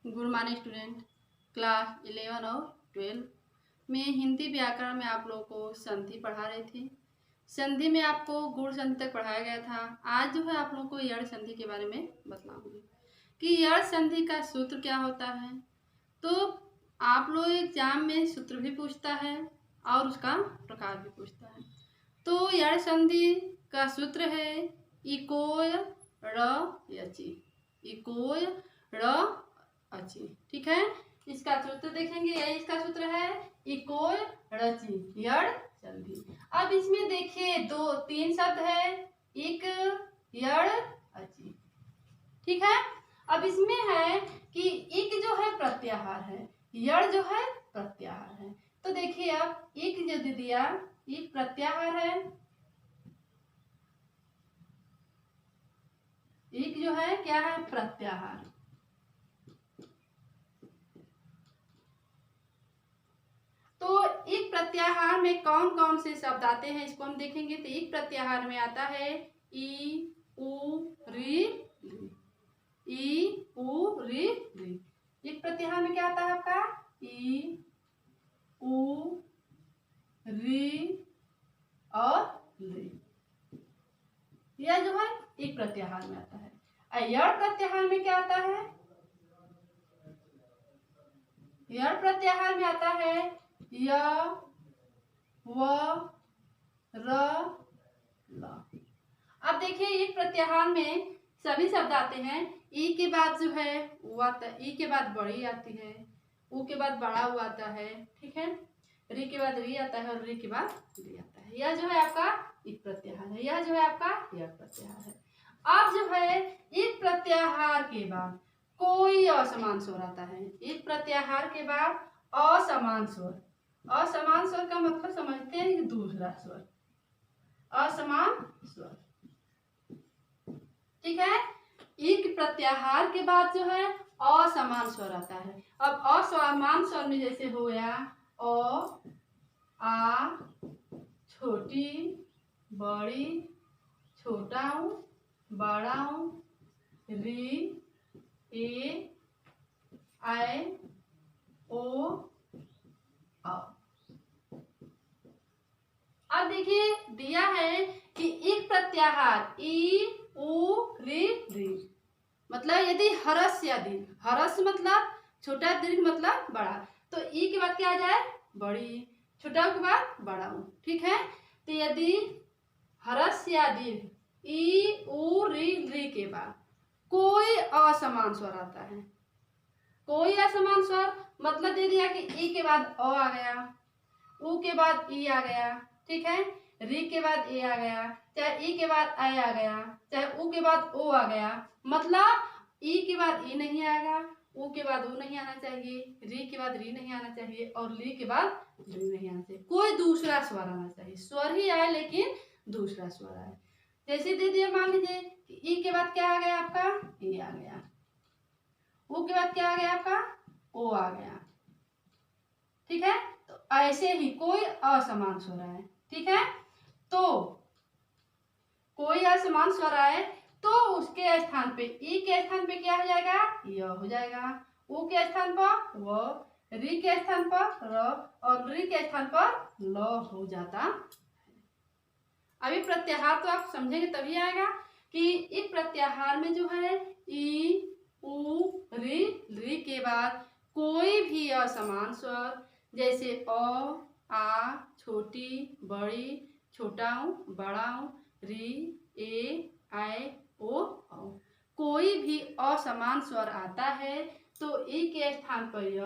Good morning student. Class 11 और 12 में हिंदी व्याकरण में आप लोगों को संधि पढ़ा रही थी। संधि में आपको गुण संधि तक पढ़ाया गया था। आज जो है आप लोगों को यड़ संधि के बारे में बताऊंगी कि यड़ संधि का सूत्र क्या होता है। तो आप लोग एग्जाम में सूत्र भी पूछता है और उसका प्रकार भी पूछता है। तो यड़ संधि का सूत्र है इकोय ड़ यचि। इकोय ड़ अची। ठीक है, इसका सूत्र देखेंगे। यही इसका सूत्र है इकोय ड़ची, यड़ संधि। अब इसमें देखिए दो तीन शब्द है, इक यड़ अची। ठीक है, अब इसमें है कि इक जो है प्रत्याहार है, यड़ जो है प्रत्याहार है। तो देखिए अब इक जो दे दिया, इक प्रत्याहार है, इक जो है क्या है प्रत्याहार। तो एक प्रत्याहार में कौन कौन से शब्द आते हैं इसको हम देखेंगे। तो एक प्रत्याहार में आता है ई उ री ली। ई उ री ली। एक प्रत्याहार में क्या आता है आपका ई उ री और ली। यह जो है एक प्रत्याहार में आता है। यड़ प्रत्याहार में क्या आता है, यड़ प्रत्याहार में आता है य व र ल। अब देखिए एक प्रत्याहार में सभी शब्द आते हैं। ई के बाद जो है वो आता है, ई के बाद बड़ी आती है, उ के बाद बड़ा हुआ आता है। ठीक है, री के बाद री आता है और री के बाद री आता है। यह जो है आपका एक प्रत्याहार है, यह जो है आपका यड़ प्रत्याहार है। अब जो है एक प्रत्याहार के बाद कोई असमान स्वर आता है। एक प्रत्याहार के बाद असमान स्वर। असमान स्वर का मतलब समझते हैं कि दूसरा स्वर, असमान स्वर। ठीक है, एक प्रत्याहार के बाद जो है असमान स्वर आता है। अब असमान स्वर में जैसे हो गया अ आ, छोटी बड़ी, छोटा बड़ा, री ए आई ओ आ। अब देखिए दिया है कि एक प्रत्याहार ई उ री री, मतलब यदि हरस या दीर्घ, हरस मतलब छोटा, दीर्घ मतलब बड़ा, तो ई के बाद क्या आ जाए बड़ी, छोटा के बाद बड़ा। ठीक है, तो यदि हरस या दीर्घ ई उ री री के बाद कोई असमान स्वर आता है, कोई असमान स्वर मतलब दे दिया कि ई के बाद अ आ गया, उ के बाद ई आ गया। ठीक है, री के बाद ए आ गया, चाहे ई के बाद आई आ गया, चाहे उ के बाद ओ आ गया, मतलब ई के बाद ई नहीं आएगा, उ के बाद उ नहीं आना चाहिए, री के बाद री नहीं आना चाहिए और ली के बाद री नहीं आना चाहिए। कोई दूसरा स्वर आना चाहिए, स्वर ही आए लेकिन दूसरा स्वर आए। जैसे दे दिया, मान लीजिए कि ई के बाद क्या आ गया आपका ए आ गया, उ के बाद क्या आ गया आपका ओ आ गया। ठीक है, तो ऐसे ही कोई असमान स्वर आए। ठीक है, तो कोई असमान स्वर आए तो उसके स्थान पे ई के स्थान पे क्या हो जाएगा य हो जाएगा, उ के स्थान पर व, री के स्थान पर र और री के स्थान पर ल हो जाता। अभी प्रत्याहार तो आप समझेंगे तभी आएगा कि एक प्रत्याहार में जो है ई उ री के बाद कोई भी असमान स्वर, जैसे अ आ, छोटी बड़ी, छोटा बड़ा, री ए आई ओ औ, कोई भी असमान स्वर आता है तो ई के स्थान पर य,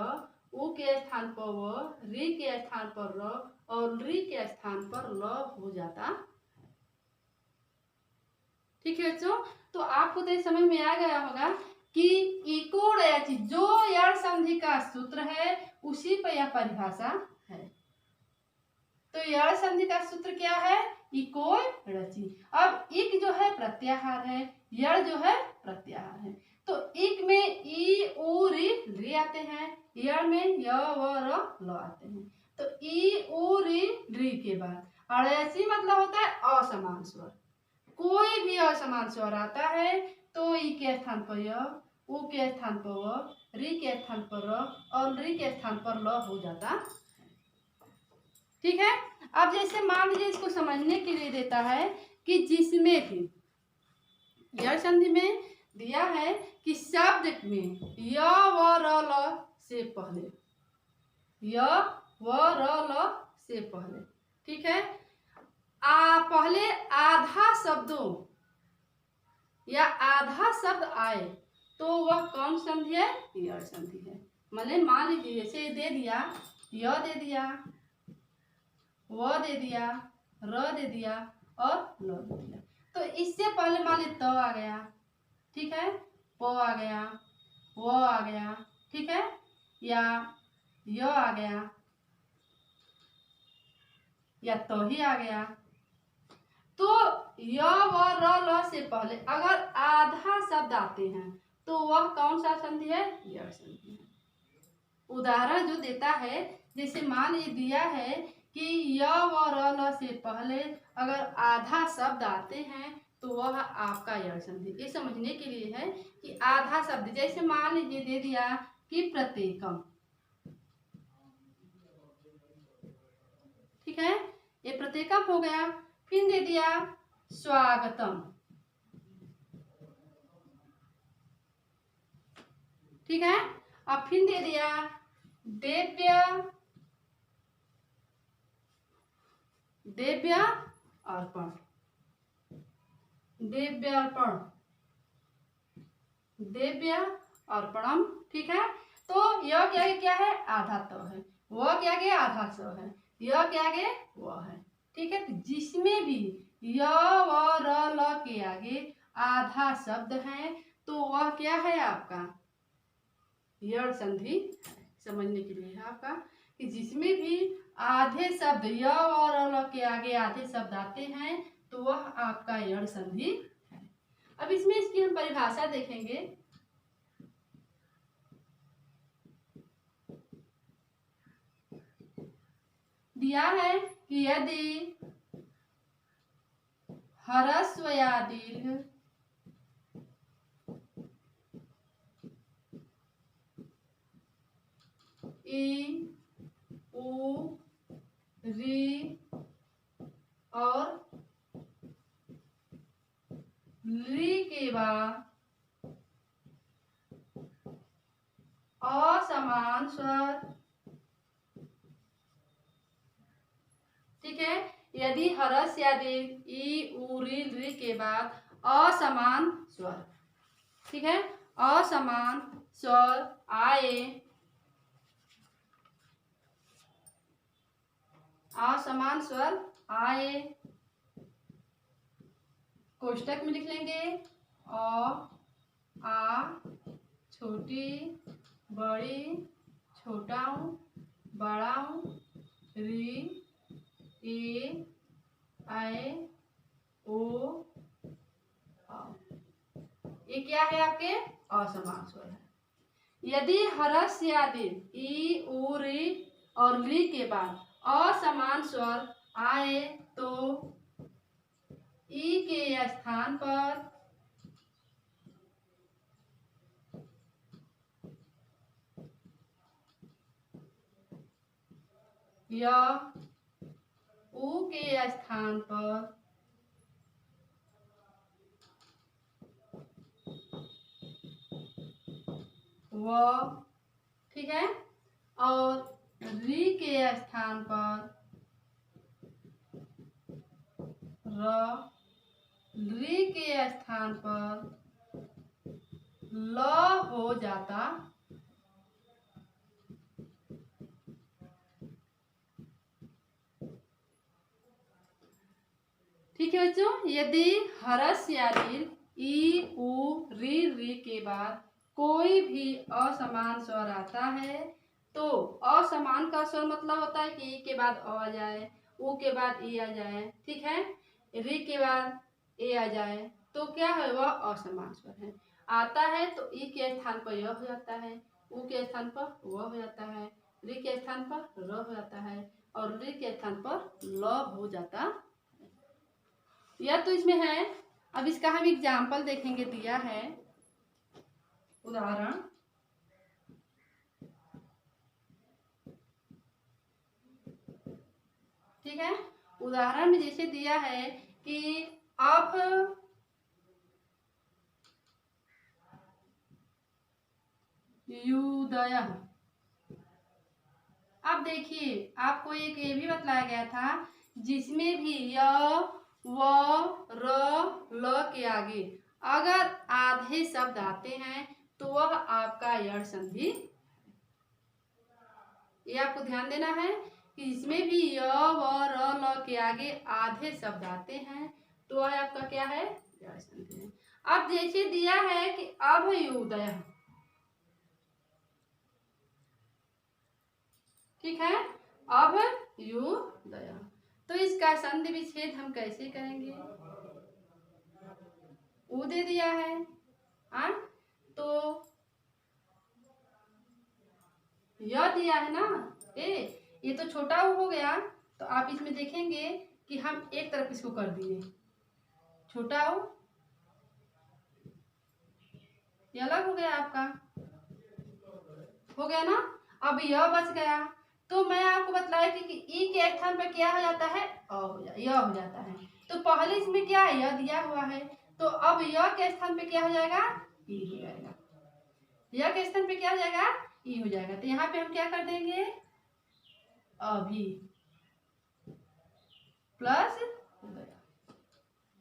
उ के स्थान पर व, री के स्थान पर र और री के स्थान पर ल हो जाता। ठीक है बच्चों, तो आपको तो समझ में आ गया होगा कि इको ड़यचि जो यड़ संधि का सूत्र है उसी पर यह परिभाषा है। तो यड़ संधि का सूत्र क्या है इकोय ड़चि। अब इक जो है प्रत्याहार है, यड़ जो है प्रत्याहार है। तो इक में ई उ री आते हैं, यड़ में य व र ल आते हैं। तो ई उ री के बाद ड़यचि मतलब होता है असमान स्वर। कोई भी असमान स्वर आता है तो ई के स्थान पर य, उ के स्थान पर व, री के स्थान पर र और री के स्थान पर ल हो जाता। ठीक है। अब जैसे मान लीजिए इसको समझने के लिए देता है कि जिसमें भी यह संधि में दिया है कि शब्द में य व र ल से पहले, य व र ल से पहले, ठीक है, पहले आधा शब्दों या आधा शब्द आए तो वह कौन संधि है? य संधि है। मतलब मान लीजिए जैसे दे दिया, य दे दिया, व दे दिया, र दे दिया और ल दे दिया, तो इससे पहले मान लीजिए त आ गया, ठीक है, प आ गया, व आ गया, ठीक है, या य आ गया, या तो ही आ गया, तो य व र ल से पहले अगर आधा शब्द आते हैं तो वह कौन सा संधि है? य संधि है। उदाहरण जो देता है, जैसे मान ये दिया है कि य व र ल से पहले अगर आधा शब्द आते हैं तो वह आपका य संधि। ये समझने के लिए है कि आधा शब्द, जैसे मान लीजिए दे दिया कि प्रत्येकम, ठीक है, ये प्रत्येकम हो गया। फिर दे दिया स्वागतम, ठीक है, अब फिर दे दिया देव्य, देव्य अर्पण, देव्य अर्पण, देव्य अर्पणम, ठीक है। तो यह क्या है? आधा तो है, वह क्या गया? आधा सो है, यह क्या गया? वह है, ठीक है। जिसमें भी य व र ल के आगे आधा शब्द है तो वह क्या है आपका? य संधि। समझने के लिए है आपका कि जिसमें भी आधे शब्द य और ल के आगे आधे शब्द आते हैं तो वह आपका य संधि है। अब इसमें इसकी हम परिभाषा देखेंगे। दिया है कि यदि ह्रस्व या दीर्घ ई, उ, री और री के बाद असमान स्वर, ठीक है, यदि ह्रस्व या दीर्घ ई, उ, री के बाद असमान स्वर, ठीक है, असमान स्वर आए, असमान स्वर आए, कोष्टक में लिख लेंगे अ, आ, छोटी, बड़ी, छोटा हूँ, बड़ा हूँ, री, ए, आए, ओ, आ। ये क्या है? आपके असमान स्वर है। यदि ह्रस्व या दीर्घ ई, उ, री और ली के बाद असमान स्वर आए तो ई के स्थान पर या उ के स्थान पर व, ठीक है, और री के स्थान पर र, री के स्थान पर ल हो जाता। ठीक है बच्चों, यदि ह्रस्व या दीर्घ ई, उ, री के बाद कोई भी असमान स्वर आता है तो असमान का स्वर मतलब होता है कि ई के बाद अ आ जाए, उ के बाद ई आ जाए, ठीक है, री के बाद ए आ जाए तो क्या है? वह असमान स्वर है। आता है तो ई के स्थान पर य हो जाता है, उ के स्थान पर व हो जाता है, री के स्थान पर र हो जाता है और री के स्थान पर ल हो जाता है। यह तो इसमें है। अब इसका हम एग्जाम्पल देखेंगे। दिया है उदाहरण, ठीक है। उदाहरण में जैसे दिया है कि अभ्युदय, अब देखिए आपको एक ये भी बतलाया गया था जिसमें भी य व र ल के आगे अगर आधे शब्द आते हैं तो वह आपका यण संधि। ये आपको ध्यान देना है कि जिसमें भी य व र ल के आगे आधे शब्द आते हैं तो वह आपका क्या है, यण संधि है। अब जैसे दिया है कि अभ्युदय, ठीक है, अभ्युदय, तो इसका संधि विच्छेद हम कैसे करेंगे, उ दे दिया है, हाँ, तो य दिया है ना, ये तो छोटा उ हो गया, तो आप इसमें देखेंगे कि हम एक तरफ इसको कर दिए, छोटा उ ये अलग हो गया आपका, हो गया ना। अब यह बच गया, तो मैं आपको बतलाया कि ई के स्थान पर क्या हो जाता है, यह हो जाता है। तो पहले इसमें क्या है, यह दिया हुआ है, तो अब यह के स्थान पे क्या हो जाएगा, ई हो जाएगा, यह के स्थान पे क्या हो जाएगा, ई हो जाएगा। तो यहाँ पे हम क्या कर देंगे, अभी प्लस उदय।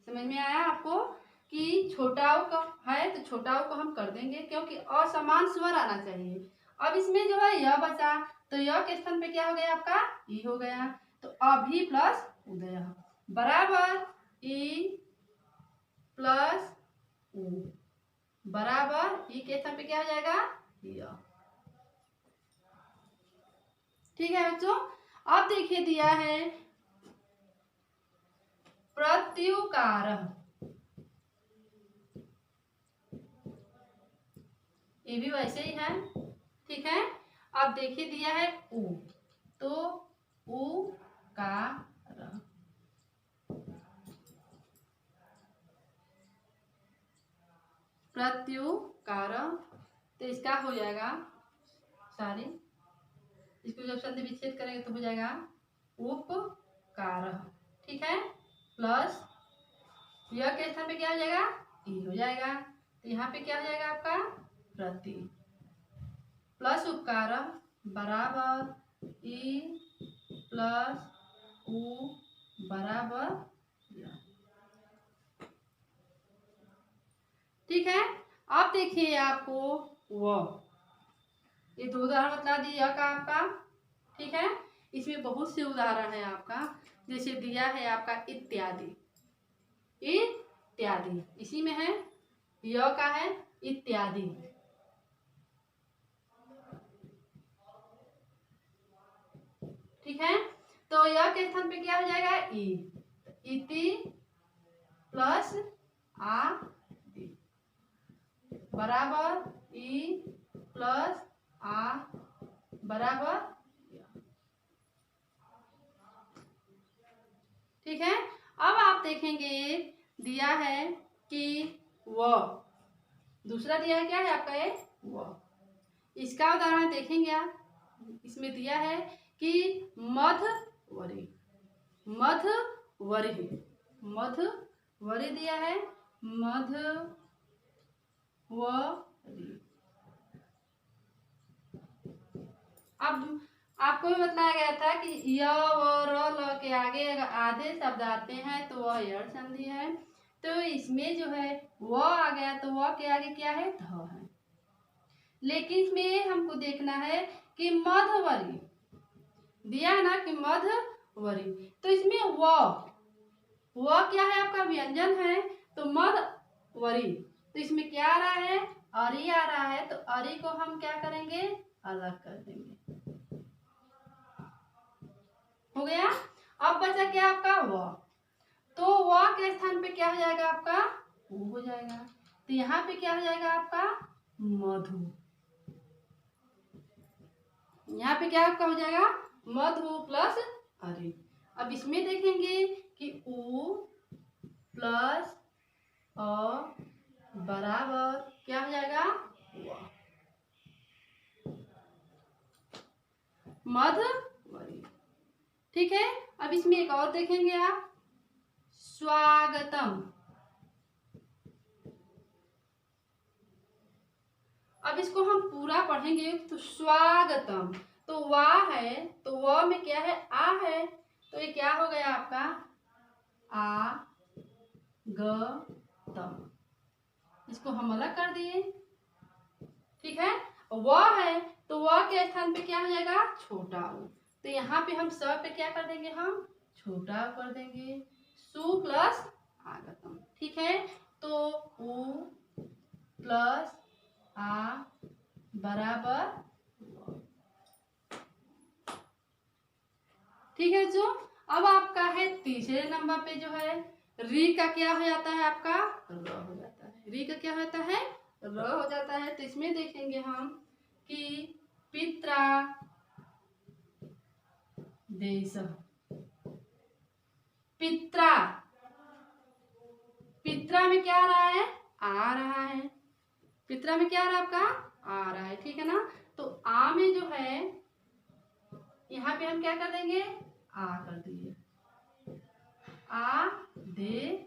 समझ में आया आपको कि छोटा उ का है तो छोटा उ को हम कर देंगे क्योंकि असमान स्वर आना चाहिए। अब इसमें जो है यह बचा, तो यह के स्थान पे क्या हो गया आपका, ई हो गया, तो अभी प्लस उदय बराबर ई प्लस उ बराबर ई के स्थान पे क्या हो जाएगा, यह। ठीक है बच्चों, अब देखिए दिया है प्रत्युकार, ये भी वैसे ही है, ठीक है। अब देखिए दिया है उ, तो उ का र, प्रत्युकार, तो इसका हो जाएगा सारी, इसको जब संधि विच्छेद करेंगे तो हो जाएगा उपकार, ठीक है, प्लस यह के स्थान पे क्या हो जाएगा, ई हो जाएगा, तो यहाँ पे क्या हो जाएगा आपका प्रति प्लस उपकार बराबर ई प्लस उ बराबर, ठीक है। अब देखिए आपको व, ये दो उदाहरण बता दिए यह का आपका, ठीक है। इसमें बहुत से उदाहरण है आपका, जैसे दिया है आपका इत्यादि, इत्यादि इसी में है, यह का है इत्यादि, ठीक है। तो यह के स्थान पे क्या हो जाएगा, ई, इति प्लस आदि बराबर ई प्लस आ बराबर, ठीक है। अब आप देखेंगे दिया है कि व, दूसरा दिया है क्या है आपका ये व, इसका उदाहरण देखेंगे आप, इसमें दिया है कि मधवरी, मधवरी, मधवरी दिया है, मधवरी, अब आपको भी बताया गया था कि य व र ल के आगे अगर आधे शब्द आते हैं तो वह यण संधि है, तो इसमें जो है व आ गया तो व के आगे क्या है, ध है, लेकिन इसमें हमको देखना है कि मधवरी दिया है ना कि मधवरी, तो इसमें व क्या है आपका व्यंजन है, तो मधवरी, तो इसमें क्या आ रहा है, अरी आ रहा है, तो अरी को हम क्या करेंगे, अलग कर देंगे, हो गया। अब बचा क्या आपका व, तो व के स्थान पे क्या हो जाएगा आपका, उ हो जाएगा, तो यहाँ पे क्या हो जाएगा आपका मधु, यहाँ पे क्या आपका हो जाएगा मधु प्लस अरे। अब इसमें देखेंगे कि उ प्लस अ बराबर क्या हो जाएगा व। मधवरी। ठीक है, अब इसमें एक और देखेंगे आप, स्वागतम। अब इसको हम पूरा पढ़ेंगे तो स्वागतम, तो वाह है, तो व में क्या है, आ है, तो ये क्या हो गया आपका, आ ग तम। इसको हम अलग कर दिए। ठीक है, व है तो व के स्थान पे क्या हो जाएगा, छोटा उ। तो यहाँ पे हम स पे क्या कर देंगे, हम छोटा कर देंगे, सु प्लस आगतम। ठीक है, तो उ प्लस आ बराबर व। ठीक है जो, अब आपका है तीसरे नंबर पे जो है, री का क्या हो जाता है आपका, र हो जाता है। री का क्या होता है, र हो जाता है। तो इसमें देखेंगे हम कि पित्रा देश, पित्रा, पित्रा में क्या आ रहा है, आ रहा है। पित्रा में क्या आ रहा है आपका, आ रहा है। ठीक है ना, तो आ में जो है यहाँ पे हम क्या कर देंगे, आ कर दिए, आ दे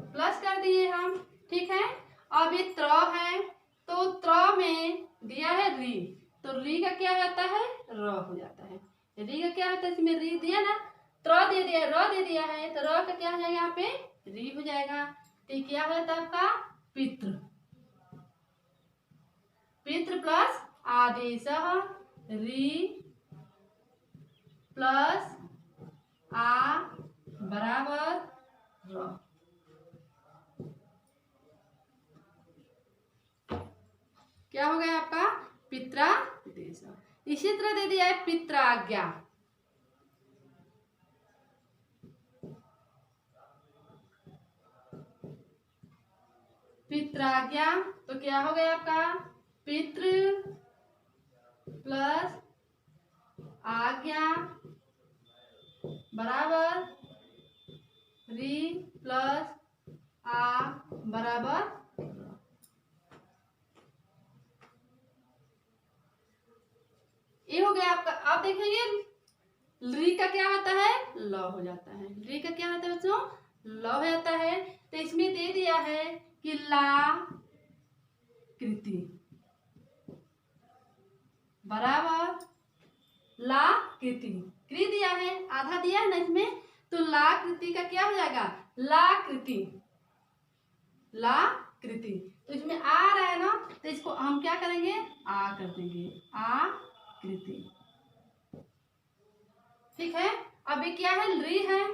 प्लस कर दिए हम। ठीक है, अब ये त्र है, तो त्र में दिया है री, तो री का क्या होता है, र हो जाता है। री का क्या होता है, इसमें री दिया ना, त्र दे दिया, र दे दिया है, तो र का क्या हो जाएगा, यहाँ पे री हो जाएगा। तो क्या हो जाता है आपका, पितृ। पितृ प्लस आदेश, री प्लस आ बराबर र। क्या हो गया आपका, पित्रादेश। इसी तरह दे दिया है पित्राज्ञा, पित्राज्ञा, तो क्या हो गया आपका, पितृ प्लस आज्ञा बराबर री प्लस आ बराबर। ये हो गया आपका। अब देखेंगे री का क्या होता है, ल हो जाता है। री का क्या होता है बच्चों, ल हो जाता है। तो इसमें दे दिया है कि ला कृति बराबर ला कृति, कृ दिया है, आधा दिया है ना इसमें, तो ला कृति का क्या हो जाएगा, ला कृति, ला कृति। तो इसमें आ रहा है ना, तो इसको हम क्या करेंगे, आ कर देंगे, आ कृति। ठीक है, अभी क्या है, री है,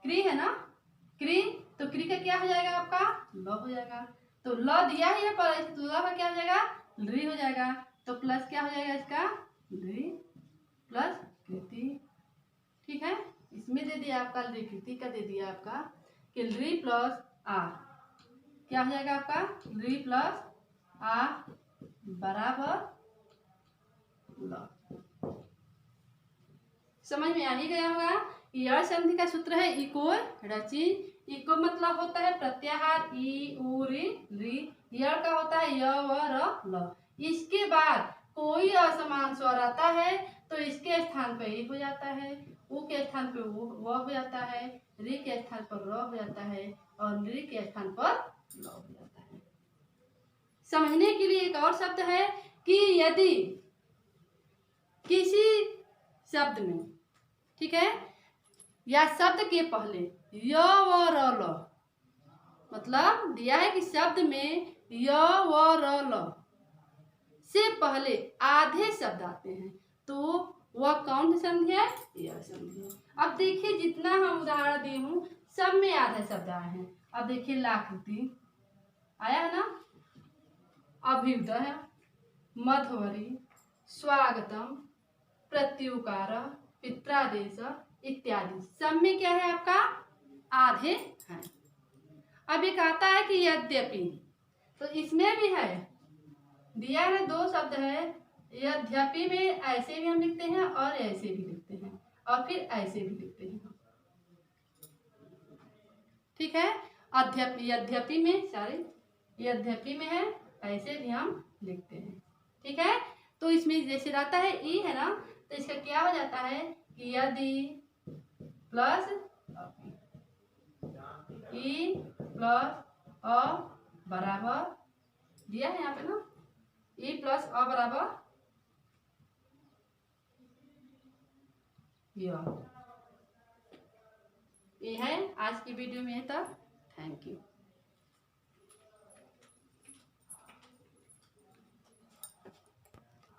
क्री है ना, क्री, तो क्री का क्या हो जाएगा आपका, ल हो जाएगा। तो ल दिया है पर, तो ल का क्या हो जाएगा, री हो जाएगा। तो प्लस क्या हो जाएगा इसका, री प्लस कृति। ठीक है, इसमें दे दिया आपका, कृति का दे दिया आपका कि री प्लस आ क्या हो जाएगा आपका, री प्लस आ बराबर ल। समझ में आ ही गया होगा। यह संधि का सूत्र है इको रचि। इको मतलब होता है प्रत्याहार, ई उ री री। य का होता है य व र ल। इसके बाद कोई असमान स्वर आता है तो इसके स्थान पर ई हो जाता है, उ के स्थान पर व हो जाता है, री के स्थान पर र हो जाता है और री के स्थान पर ल हो जाता है। समझने के लिए एक और शब्द है कि यदि किसी शब्द में, ठीक है, या शब्द के पहले य व र ल, मतलब दिया है कि शब्द में य व र ल से पहले आधे शब्द आते हैं तो वह कौन सी संधि है, यह संधि है। अब देखिए जितना हम उदाहरण दी हूँ सब में आधे शब्द आए हैं। अब देखिए लाकृति आया है ना, अभ्युदय, मधुवरी, स्वागतम, प्रत्युकार, पित्रादेश इत्यादि सब में क्या है आपका, आधे हैं। अब एक आता है कि यद्यपि, तो इसमें भी है, दिया है दो शब्द है, यद्यपि में ऐसे भी हम लिखते हैं और ऐसे भी लिखते हैं और फिर ऐसे भी लिखते हैं। ठीक है, अध्यपि, यद्यपि में, सॉरी, ये अध्यपी में है, ऐसे भी हम लिखते हैं। ठीक है, तो इसमें जैसे रहता है ई है ना, तो इसका क्या हो जाता है कि यदि प्लस ई प्लस अ बराबर दिया है यहाँ पे ना, ई प्लस अ बराबर ये है। आज की वीडियो में है तब, थैंक यू।